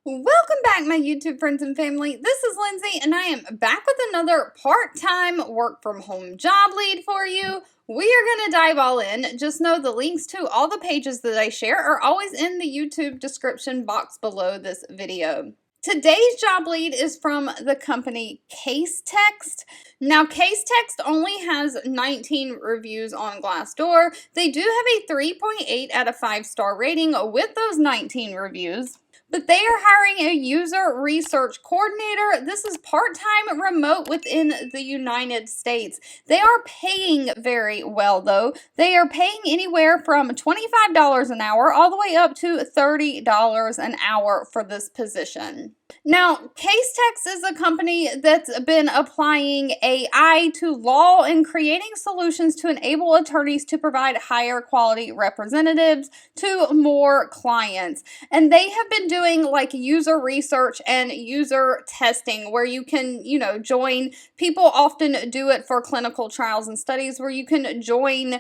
Welcome back, my YouTube friends and family. This is Lindsay, and I am back with another part-time work-from-home job lead for you. We are going to dive all in. Just know the links to all the pages that I share are always in the YouTube description box below this video. Today's job lead is from the company Casetext. Now, Casetext only has 19 reviews on Glassdoor. They do have a 3.8 out of 5-star rating with those 19 reviews. But they are hiring a user research coordinator. This is part-time remote within the United States. They are paying very well, though. They are paying anywhere from $25 an hour all the way up to $30 an hour for this position. Now, Casetext is a company that's been applying AI to law and creating solutions to enable attorneys to provide higher quality representatives to more clients. And they have been doing like user research and user testing where you can, join. People often do it for clinical trials and studies where you can join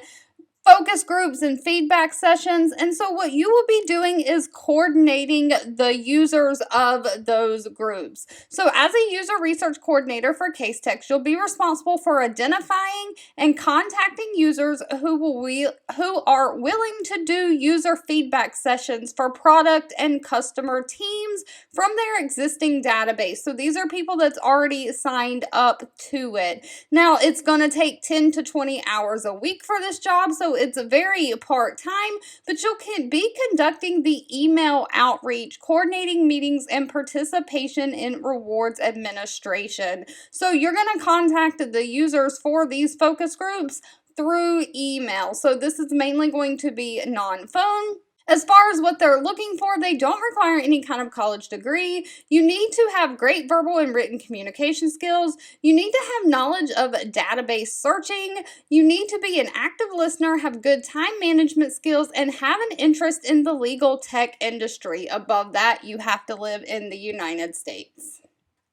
focus groups and feedback sessions. And so what you will be doing is coordinating the users of those groups. So as a user research coordinator for Casetext, you'll be responsible for identifying and contacting users who are willing to do user feedback sessions for product and customer teams from their existing database. So these are people that's already signed up to it. Now, it's going to take 10 to 20 hours a week for this job, so it's very part-time, but you'll be conducting the email outreach, coordinating meetings, and participation in rewards administration. So you're going to contact the users for these focus groups through email. So this is mainly going to be non-phone. As far as what they're looking for, they don't require any kind of college degree. You need to have great verbal and written communication skills. You need to have knowledge of database searching. You need to be an active listener, have good time management skills, and have an interest in the legal tech industry. Above that, you have to live in the United States.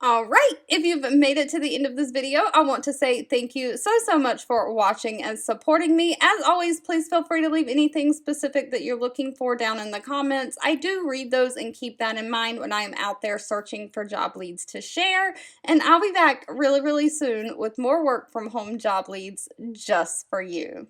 All right, if you've made it to the end of this video, I want to say thank you so much for watching and supporting me. As always, please feel free to leave anything specific that you're looking for down in the comments. I do read those and keep that in mind when I am out there searching for job leads to share. And I'll be back really soon with more work from home job leads just for you.